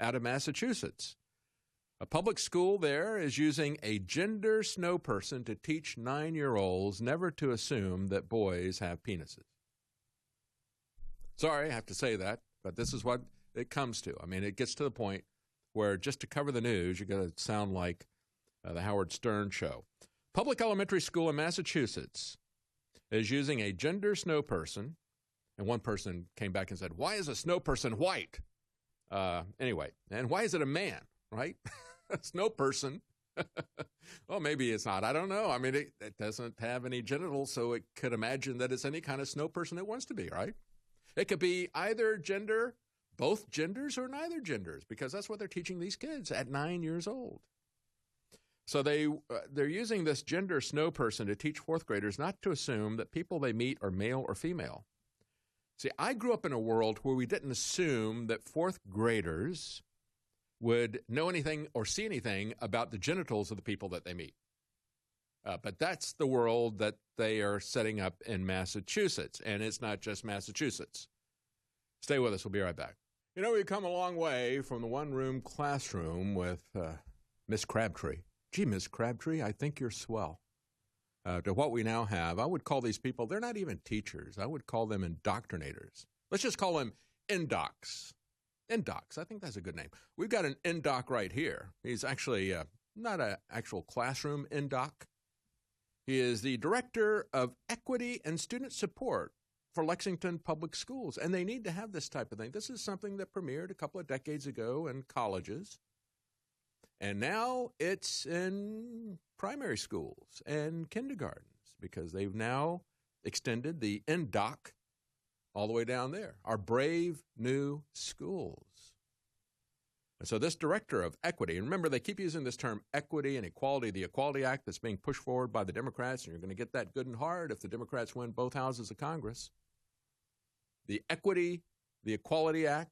out of Massachusetts. A public school there is using a gender snow person to teach 9-year-olds never to assume that boys have penises. Sorry, I have to say that, but this is what it comes to. I mean, it gets to the point where just to cover the news, you got to sound like the Howard Stern show. Public elementary school in Massachusetts is using a gender snow person, and one person came back and said, "Why is a snow person white?" Anyway, and why is it a man, right? A snow person. Well, maybe it's not. I don't know. I mean, it doesn't have any genitals, so it could imagine that it's any kind of snow person it wants to be, right? It could be either gender, both genders, or neither genders, because that's what they're teaching these kids at 9 years old. So they're using this gender snow person to teach fourth graders not to assume that people they meet are male or female. See, I grew up in a world where we didn't assume that fourth graders would know anything or see anything about the genitals of the people that they meet. But that's the world that they are setting up in Massachusetts, and it's not just Massachusetts. Stay with us. We'll be right back. You know, we've come a long way from the one-room classroom with Miss Crabtree. Gee, Miss Crabtree, I think you're swell. To what we now have, I would call these people, they're not even teachers. I would call them indoctrinators. Let's just call them indocs. Indocs, I think that's a good name. We've got an indoc right here. He's actually not an actual classroom indoc. He is the Director of Equity and Student Support for Lexington Public Schools, and they need to have this type of thing. This is something that premiered a couple of decades ago in colleges, and now it's in primary schools and kindergartens because they've now extended the indoc all the way down there, our brave new schools. And so this Director of Equity, and remember they keep using this term equity and equality, the Equality Act that's being pushed forward by the Democrats, and you're going to get that good and hard if the Democrats win both houses of Congress. The Equity, the Equality Act,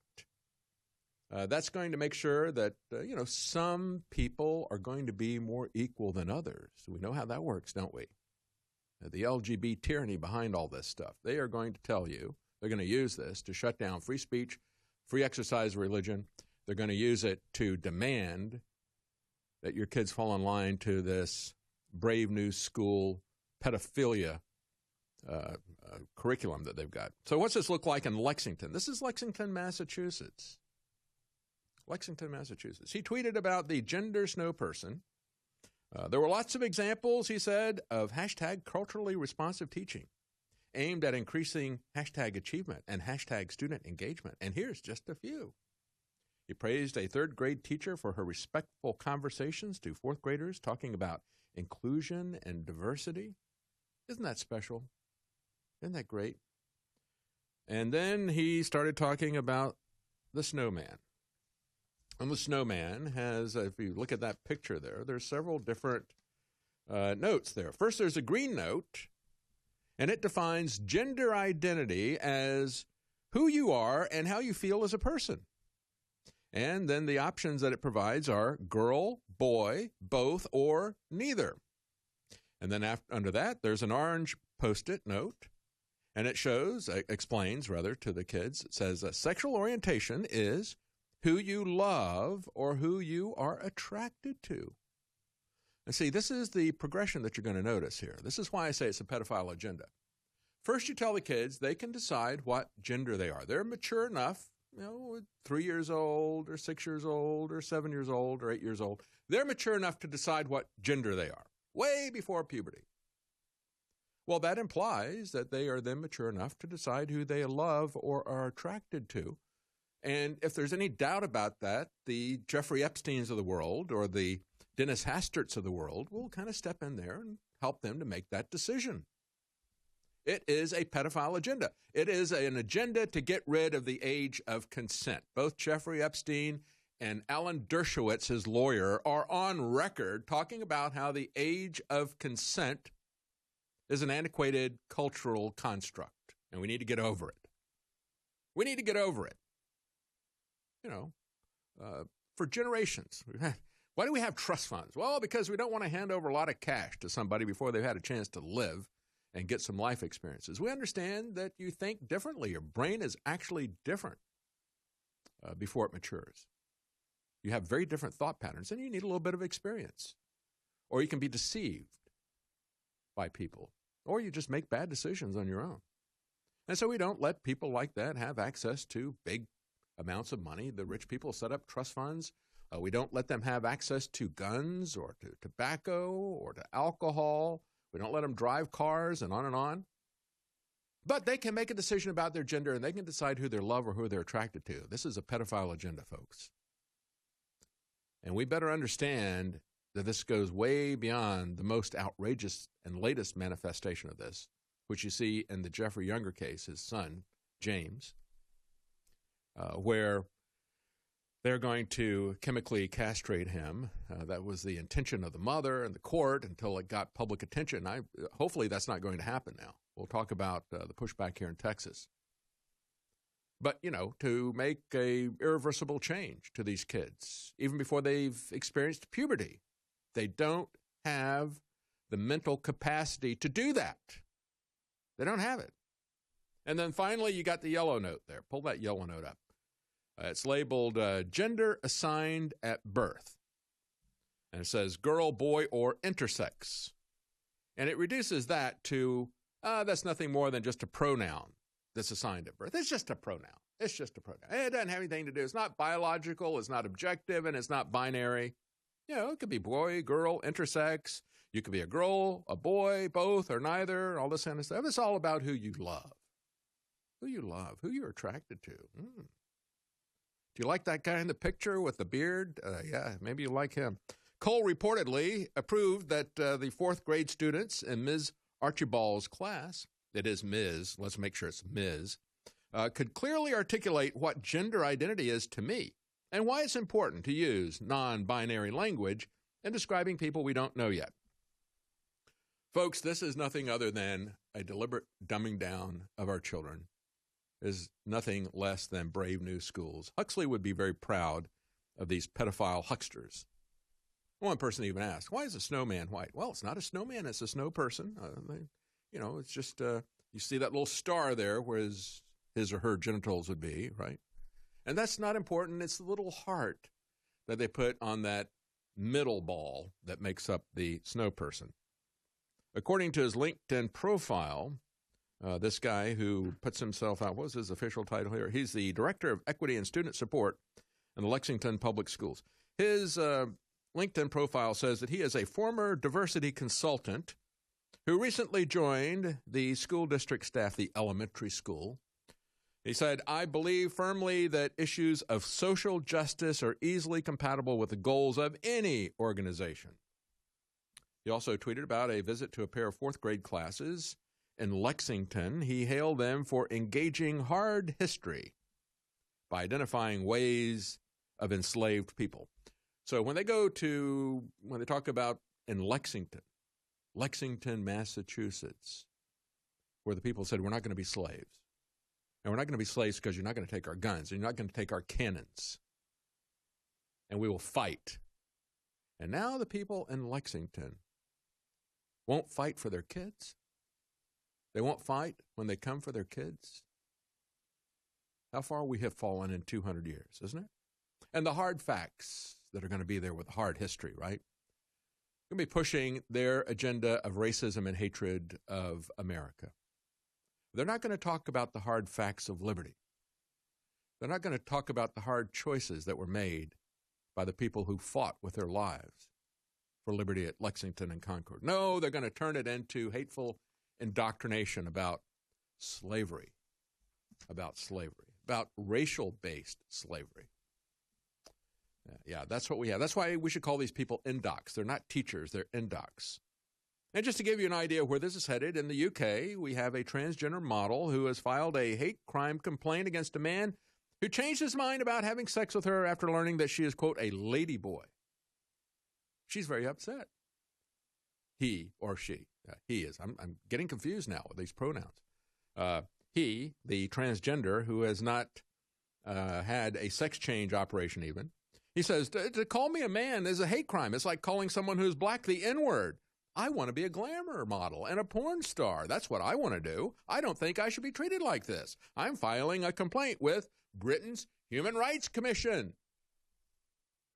that's going to make sure that, some people are going to be more equal than others. We know how that works, don't we? The LGBT tyranny behind all this stuff. They are going to tell you, they're going to use this to shut down free speech, free exercise of religion. They're going to use it to demand that your kids fall in line to this brave new school pedophilia curriculum that they've got. So what's this look like in Lexington? This is Lexington, Massachusetts. Lexington, Massachusetts. He tweeted about the gender snow person. There were lots of examples, he said, of hashtag culturally responsive teaching aimed at increasing hashtag achievement and hashtag student engagement. And here's just a few. He praised a third grade teacher for her respectful conversations to fourth graders talking about inclusion and diversity. Isn't that special? Isn't that great? And then he started talking about the snowman. And the snowman has, if you look at that picture there, there's several different notes there. First, there's a green note, and it defines gender identity as who you are and how you feel as a person. And then the options that it provides are girl, boy, both, or neither. And then under that, there's an orange Post-it note, and it explains to the kids, it says sexual orientation is who you love or who you are attracted to. And see, this is the progression that you're going to notice here. This is why I say it's a pedophile agenda. First, you tell the kids they can decide what gender they are. They're mature enough, 3 years old or 6 years old or 7 years old or 8 years old. They're mature enough to decide what gender they are, way before puberty. Well, that implies that they are then mature enough to decide who they love or are attracted to. And if there's any doubt about that, the Jeffrey Epsteins of the world or the Dennis Hasterts of the world will kind of step in there and help them to make that decision. It is a pedophile agenda. It is an agenda to get rid of the age of consent. Both Jeffrey Epstein and Alan Dershowitz, his lawyer, are on record talking about how the age of consent is an antiquated cultural construct, and we need to get over it. We need to get over it. For generations. Why do we have trust funds? Well, because we don't want to hand over a lot of cash to somebody before they've had a chance to live and get some life experiences. We understand that you think differently. Your brain is actually different before it matures. You have very different thought patterns, and you need a little bit of experience. Or you can be deceived by people, or you just make bad decisions on your own. And so we don't let people like that have access to big amounts of money. The rich people set up trust funds. We don't let them have access to guns or to tobacco or to alcohol. We don't let them drive cars and on and on. But they can make a decision about their gender, and they can decide who they love or who they're attracted to. This is a pedophile agenda, folks. And we better understand that this goes way beyond the most outrageous and latest manifestation of this, which you see in the Jeffrey Younger case, his son, James, where they're going to chemically castrate him. That was the intention of the mother and the court until it got public attention. Hopefully that's not going to happen now. We'll talk about the pushback here in Texas. But, to make a irreversible change to these kids, even before they've experienced puberty, they don't have the mental capacity to do that. They don't have it. And then finally, you got the yellow note there. Pull that yellow note up. It's labeled gender assigned at birth. And it says girl, boy, or intersex. And it reduces that to, that's nothing more than just a pronoun that's assigned at birth. It's just a pronoun. It's just a pronoun. It doesn't have anything to do. It's not biological. It's not objective, and it's not binary. It could be boy, girl, intersex. You could be a girl, a boy, both, or neither, all this kind of stuff. It's all about who you love, who you're attracted to. Do you like that guy in the picture with the beard? Yeah, maybe you like him. Cole reportedly approved that the fourth grade students in Ms. Archibald's class, it is Ms., let's make sure it's Ms., could clearly articulate what gender identity is to me and why it's important to use non-binary language in describing people we don't know yet. Folks, this is nothing other than a deliberate dumbing down of our children. It is nothing less than brave new schools. Huxley would be very proud of these pedophile hucksters. One person even asked, why is a snowman white? Well, it's not a snowman, it's a snow person. It's just, you see that little star there where his or her genitals would be, right? And that's not important. It's the little heart that they put on that middle ball that makes up the snow person. According to his LinkedIn profile, this guy who puts himself out, what was his official title here? He's the Director of Equity and Student Support in the Lexington Public Schools. His LinkedIn profile says that he is a former diversity consultant who recently joined the school district staff, the elementary school. He said, I believe firmly that issues of social justice are easily compatible with the goals of any organization. He also tweeted about a visit to a pair of fourth grade classes in Lexington. He hailed them for engaging hard history by identifying ways of enslaved people. So when they talk about in Lexington, Massachusetts, where the people said, we're not going to be slaves. And we're not going to be slaves because you're not going to take our guns, and you're not going to take our cannons. And we will fight. And now the people in Lexington won't fight for their kids. They won't fight when they come for their kids. How far we have fallen in 200 years, isn't it? And the hard facts that are going to be there with hard history, right? Going to be pushing their agenda of racism and hatred of America. They're not going to talk about the hard facts of liberty. They're not going to talk about the hard choices that were made by the people who fought with their lives for liberty at Lexington and Concord. No, they're going to turn it into hateful indoctrination about slavery, about racial-based slavery. Yeah, that's what we have. That's why we should call these people indocs. They're not teachers, they're indocs. And just to give you an idea where this is headed, in the UK, we have a transgender model who has filed a hate crime complaint against a man who changed his mind about having sex with her after learning that she is, quote, a lady boy. She's very upset. He or she. He is. I'm getting confused now with these pronouns. He, the transgender who has not had a sex change operation even, he says, to call me a man is a hate crime. It's like calling someone who's black the N-word. I want to be a glamour model and a porn star. That's what I want to do. I don't think I should be treated like this. I'm filing a complaint with Britain's Human Rights Commission.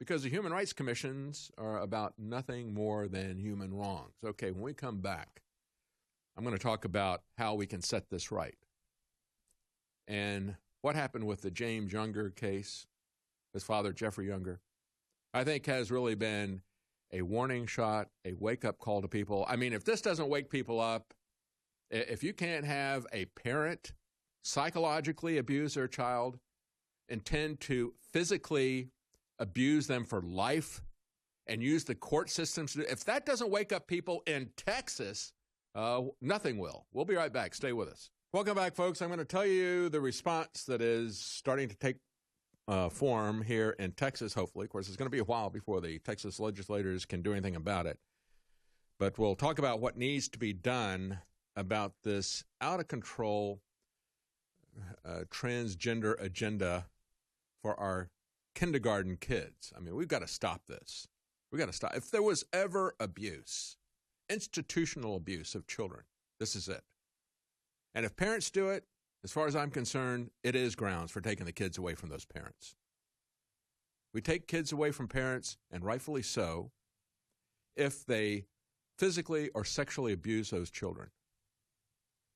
because the human rights commissions are about nothing more than human wrongs. Okay, when we come back, I'm going to talk about how we can set this right. And what happened with the James Younger case, his father, Jeffrey Younger, I think has really been a warning shot, a wake-up call to people. I mean, if this doesn't wake people up, if you can't have a parent psychologically abuse their child, intend to physically abuse them for life, and use the court systems to do, if that doesn't wake up people in Texas, nothing will. We'll be right back. Stay with us. Welcome back, folks. I'm going to tell you the response that is starting to take form here in Texas, hopefully. Of course, it's going to be a while before the Texas legislators can do anything about it. But we'll talk about what needs to be done about this out-of-control transgender agenda for our kindergarten kids. I mean, we've got to stop this. We've got to stop. If there was ever abuse, institutional abuse of children, this is it. And if parents do it, as far as I'm concerned, it is grounds for taking the kids away from those parents. We take kids away from parents, and rightfully so, if they physically or sexually abuse those children.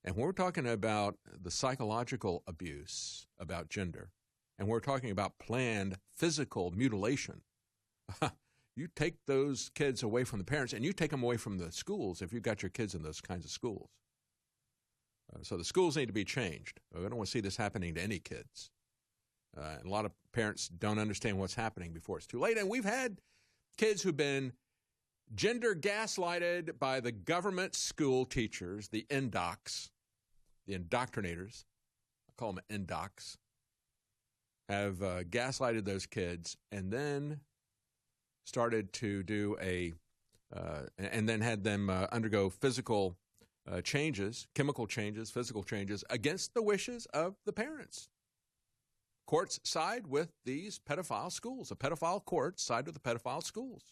And when we're talking about the psychological abuse about gender, and we're talking about planned physical mutilation, you take those kids away from the parents, and you take them away from the schools if you've got your kids in those kinds of schools. So the schools need to be changed. We don't want to see this happening to any kids. And a lot of parents don't understand what's happening before it's too late. And we've had kids who've been gender gaslighted by the government school teachers, the NDOCs, the indoctrinators. I call them NDOCs. Have gaslighted those kids and then started to do and then had them undergo physical changes, chemical changes, physical changes against the wishes of the parents. Courts side with these pedophile schools. The pedophile courts side with the pedophile schools.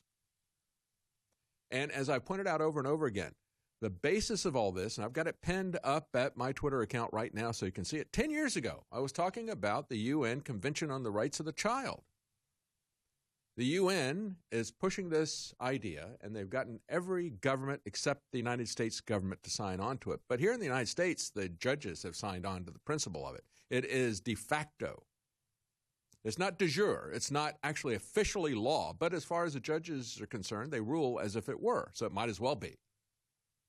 And as I pointed out over and over again, the basis of all this, and I've got it pinned up at my Twitter account right now so you can see it. 10 years ago, I was talking about the UN Convention on the Rights of the Child. The UN is pushing this idea, and they've gotten every government except the United States government to sign on to it. But here in the United States, the judges have signed on to the principle of it. It is de facto. It's not de jure. It's not actually officially law. But as far as the judges are concerned, they rule as if it were. So it might as well be.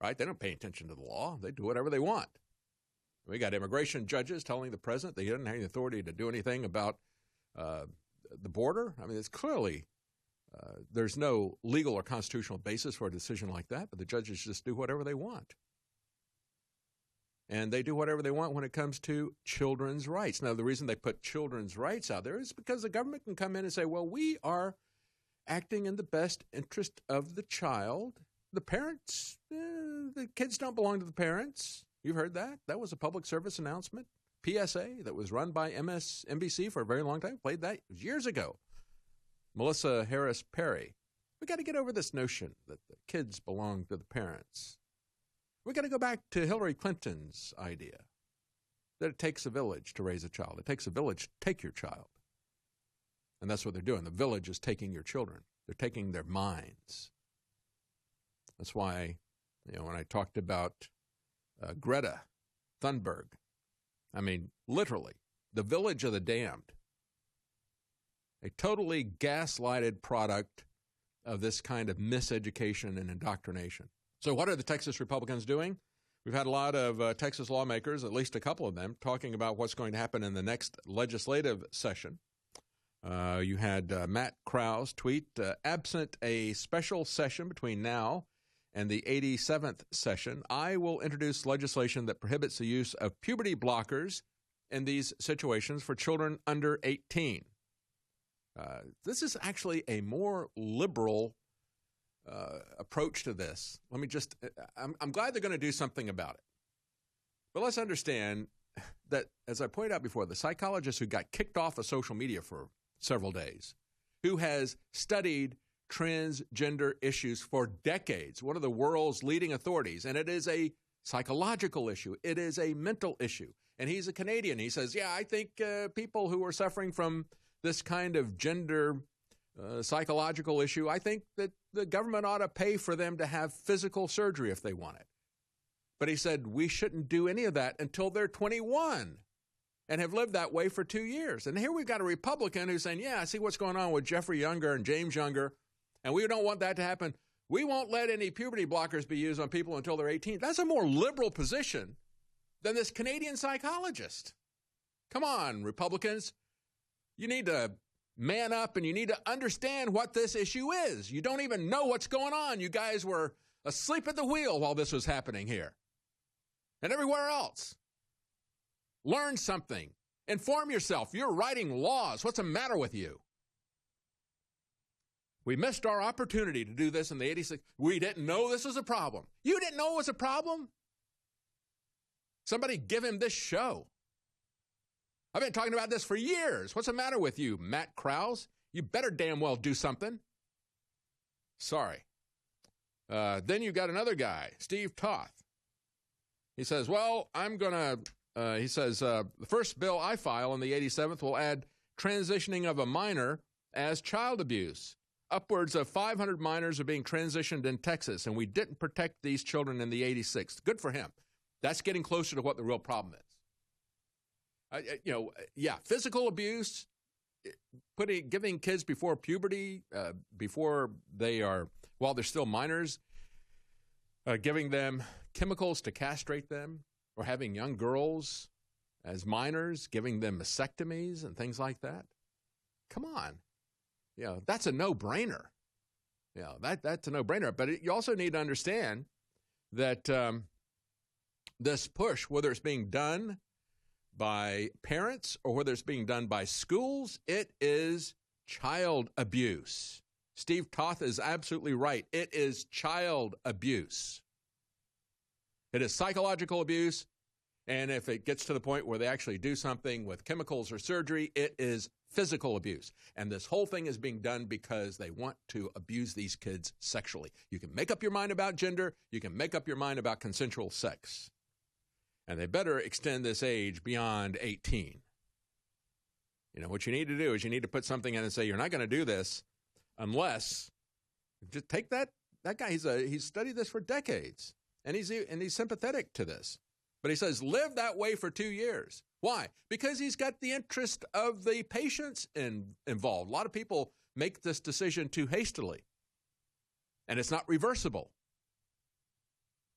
Right? They don't pay attention to the law. They do whatever they want. We got immigration judges telling the president they don't have any authority to do anything about the border. I mean, it's clearly there's no legal or constitutional basis for a decision like that, but the judges just do whatever they want. And they do whatever they want when it comes to children's rights. Now, the reason they put children's rights out there is because the government can come in and say, well, we are acting in the best interest of the child. The parents, the kids don't belong to the parents. You've heard that. That was a public service announcement, PSA, that was run by MSNBC for a very long time. Played that years ago. Melissa Harris Perry. We got to get over this notion that the kids belong to the parents. We got to go back to Hillary Clinton's idea that it takes a village to raise a child. It takes a village to take your child. And that's what they're doing. The village is taking your children. They're taking their minds. That's why, when I talked about Greta Thunberg, I mean, literally, the village of the damned, a totally gaslighted product of this kind of miseducation and indoctrination. So what are the Texas Republicans doing? We've had a lot of Texas lawmakers, at least a couple of them, talking about what's going to happen in the next legislative session. You had Matt Krause tweet, absent a special session between now and the 87th session, I will introduce legislation that prohibits the use of puberty blockers in these situations for children under 18. This is actually a more liberal approach to this. Let me just, I'm glad they're going to do something about it. But let's understand that, as I pointed out before, the psychologist who got kicked off of social media for several days, who has studied transgender issues for decades, one of the world's leading authorities, and it is a psychological issue. It is a mental issue. And he's a Canadian. He says, yeah, I think people who are suffering from this kind of gender psychological issue, I think that the government ought to pay for them to have physical surgery if they want it. But he said we shouldn't do any of that until they're 21 and have lived that way for 2 years. And here we've got a Republican who's saying, yeah, I see what's going on with Jeffrey Younger and James Younger, and we don't want that to happen. We won't let any puberty blockers be used on people until they're 18. That's a more liberal position than this Canadian psychologist. Come on, Republicans. You need to man up and you need to understand what this issue is. You don't even know what's going on. You guys were asleep at the wheel while this was happening here and everywhere else. Learn something. Inform yourself. You're writing laws. What's the matter with you? We missed our opportunity to do this in the 86. We didn't know this was a problem. You didn't know it was a problem? Somebody give him this show. I've been talking about this for years. What's the matter with you, Matt Krause? You better damn well do something. Sorry. Then you got another guy, Steve Toth. He says, well, the first bill I file on the 87th will add transitioning of a minor as child abuse. Upwards of 500 minors are being transitioned in Texas, and we didn't protect these children in the 86th. Good for him. That's getting closer to what the real problem is. Physical abuse, giving kids before puberty, while they're still minors, giving them chemicals to castrate them, or having young girls as minors, giving them mastectomies and things like that. Come on. That's a no-brainer. That's a no-brainer. But you also need to understand that this push, whether it's being done by parents or whether it's being done by schools, it is child abuse. Steve Toth is absolutely right. It is child abuse. It is psychological abuse, and if it gets to the point where they actually do something with chemicals or surgery, it is physical abuse. And this whole thing is being done because they want to abuse these kids sexually. You can make up your mind about gender. You can make up your mind about consensual sex. And they better extend this age beyond 18. What you need to do is you need to put something in and say, you're not going to do this unless, just take that guy, he's studied this for decades, and he's sympathetic to this. But he says, live that way for 2 years. Why? Because he's got the interest of the patients involved. A lot of people make this decision too hastily, and it's not reversible.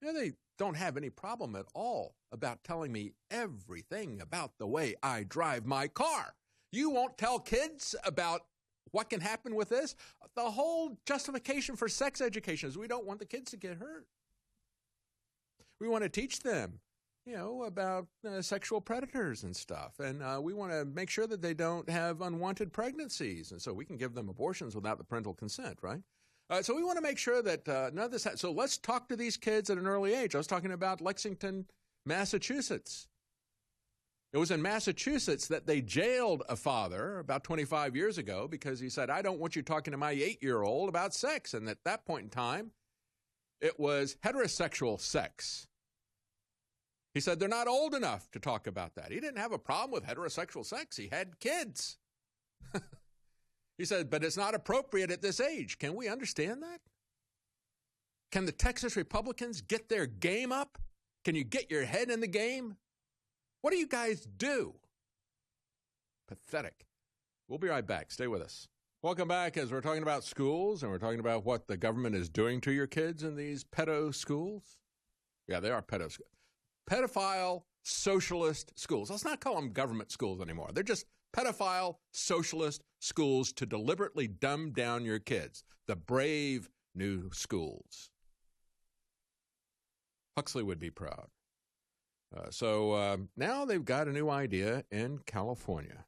They don't have any problem at all about telling me everything about the way I drive my car. You won't tell kids about what can happen with this? The whole justification for sex education is we don't want the kids to get hurt. We want to teach them about sexual predators and stuff. And we want to make sure that they don't have unwanted pregnancies. And so we can give them abortions without the parental consent, right? So we want to make sure that none of this so let's talk to these kids at an early age. I was talking about Lexington, Massachusetts. It was in Massachusetts that they jailed a father about 25 years ago because he said, I don't want you talking to my 8-year-old about sex. And at that point in time, it was heterosexual sex. He said they're not old enough to talk about that. He didn't have a problem with heterosexual sex. He had kids. He said, but it's not appropriate at this age. Can we understand that? Can the Texas Republicans get their game up? Can you get your head in the game? What do you guys do? Pathetic. We'll be right back. Stay with us. Welcome back as we're talking about schools and we're talking about what the government is doing to your kids in these pedo schools. Yeah, they are pedo schools. Pedophile socialist schools. Let's not call them government schools anymore. They're just pedophile socialist schools to deliberately dumb down your kids. The brave new schools. Huxley would be proud. So now they've got a new idea in California.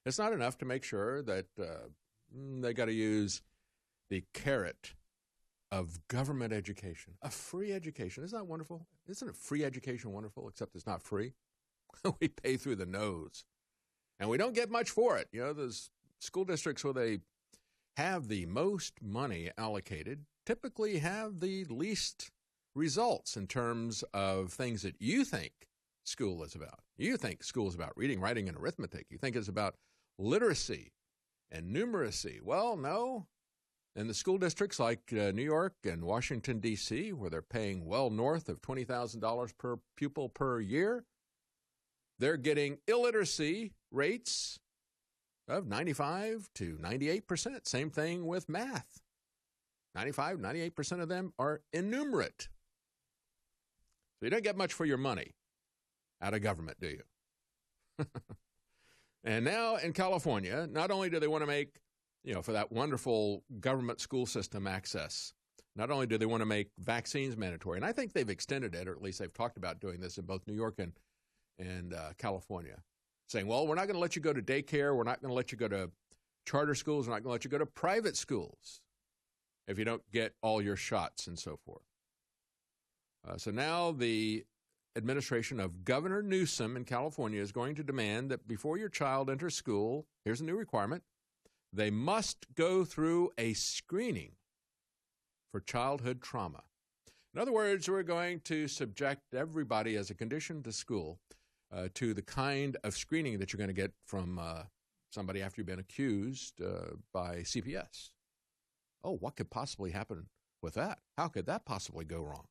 It's not enough to make sure that they got to use the carrot of government education, a free education. Isn't that wonderful? Isn't a free education wonderful, except it's not free? We pay through the nose, and we don't get much for it. Those school districts where they have the most money allocated typically have the least results in terms of things that you think school is about. You think school is about reading, writing, and arithmetic. You think it's about literacy and numeracy. Well, no. In the school districts like New York and Washington, D.C., where they're paying well north of $20,000 per pupil per year, they're getting illiteracy rates of 95 to 98%. Same thing with math. 95, 98% of them are innumerate. So you don't get much for your money out of government, do you? And now in California, not only do they want to make, for that wonderful government school system access, not only do they want to make vaccines mandatory, and I think they've extended it, or at least they've talked about doing this in both New York and California, saying, well, we're not going to let you go to daycare, we're not going to let you go to charter schools, we're not going to let you go to private schools if you don't get all your shots and so forth. So now the administration of Governor Newsom in California is going to demand that before your child enters school, here's a new requirement, they must go through a screening for childhood trauma. In other words, we're going to subject everybody as a condition to school to the kind of screening that you're going to get from somebody after you've been accused by CPS. Oh, what could possibly happen with that? How could that possibly go wrong?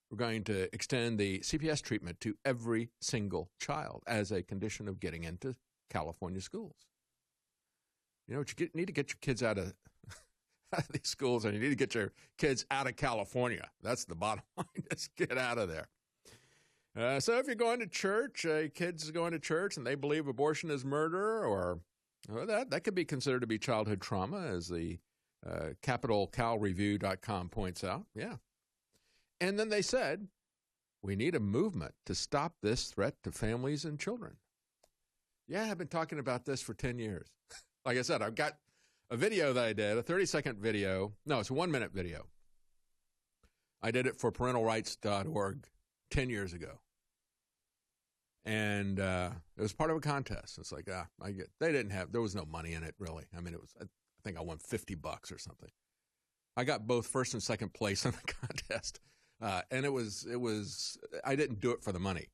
We're going to extend the CPS treatment to every single child as a condition of getting into California schools. You need to get your kids out of these schools, and you need to get your kids out of California. That's the bottom line. Just get out of there. So if you're going to church, kids going to church, and they believe abortion is murder, or that could be considered to be childhood trauma, as the CapitalCalReview.com points out. Yeah. And then they said, we need a movement to stop this threat to families and children. Yeah, I've been talking about this for 10 years. Like I said, I've got a video that I did, a 30-second video. No, it's a 1-minute video. I did it for parentalrights.org 10 years ago. And it was part of a contest. It's like, there was no money in it, really. I mean, I think I won $50 or something. I got both first and second place in the contest. And I didn't do it for the money.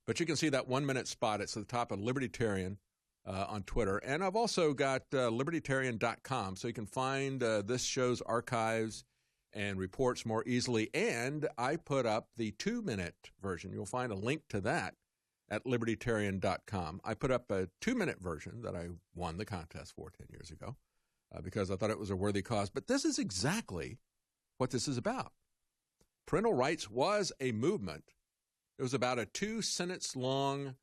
But you can see that 1-minute spot. It's at the top of Libertarian on Twitter. And I've also got libertarian.com, so you can find this show's archives and reports more easily. And I put up the 2-minute version. You'll find a link to that at libertarian.com. I put up a 2-minute version that I won the contest for 10 years ago because I thought it was a worthy cause. But this is exactly what this is about. Parental rights was a movement. It was about a 2-sentence long,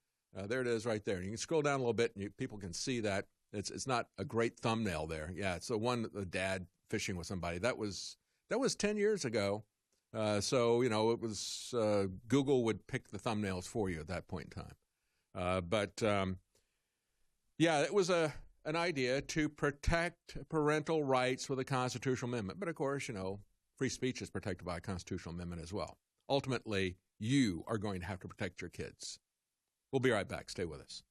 there it is right there. You can scroll down a little bit and people can see that. It's not a great thumbnail there. Yeah, it's the one, the dad fishing with somebody. That was 10 years ago. So, it was Google would pick the thumbnails for you at that point in time. Yeah, it was an idea to protect parental rights with a constitutional amendment. But, of course, free speech is protected by a constitutional amendment as well. Ultimately, you are going to have to protect your kids. We'll be right back. Stay with us.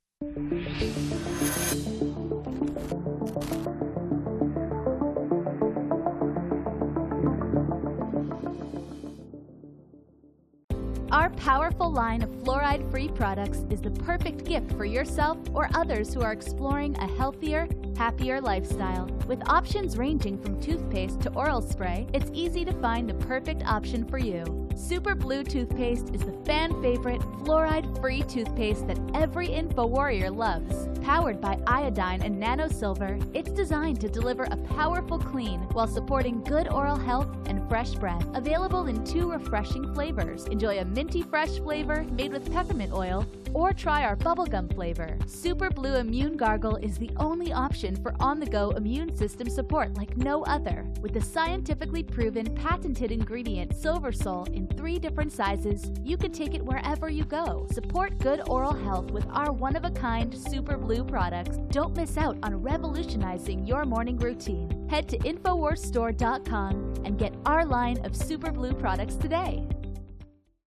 Our powerful line of fluoride-free products is the perfect gift for yourself or others who are exploring a healthier, happier lifestyle. With options ranging from toothpaste to oral spray, it's easy to find the perfect option for you. Super Blue toothpaste is the fan-favorite fluoride-free toothpaste that every InfoWarrior loves. Powered by iodine and nano silver, it's designed to deliver a powerful clean while supporting good oral health and fresh breath. Available in 2 refreshing flavors. Enjoy a minty fresh flavor made with peppermint oil, or try our bubblegum flavor. Super Blue Immune Gargle is the only option for on-the-go immune system support like no other. With the scientifically proven patented ingredient Silver Sol in 3 different sizes, you can take it wherever you go. Support good oral health with our one-of-a-kind Super Blue products. Don't miss out on revolutionizing your morning routine. Head to InfoWarsStore.com and get our line of Super Blue products today.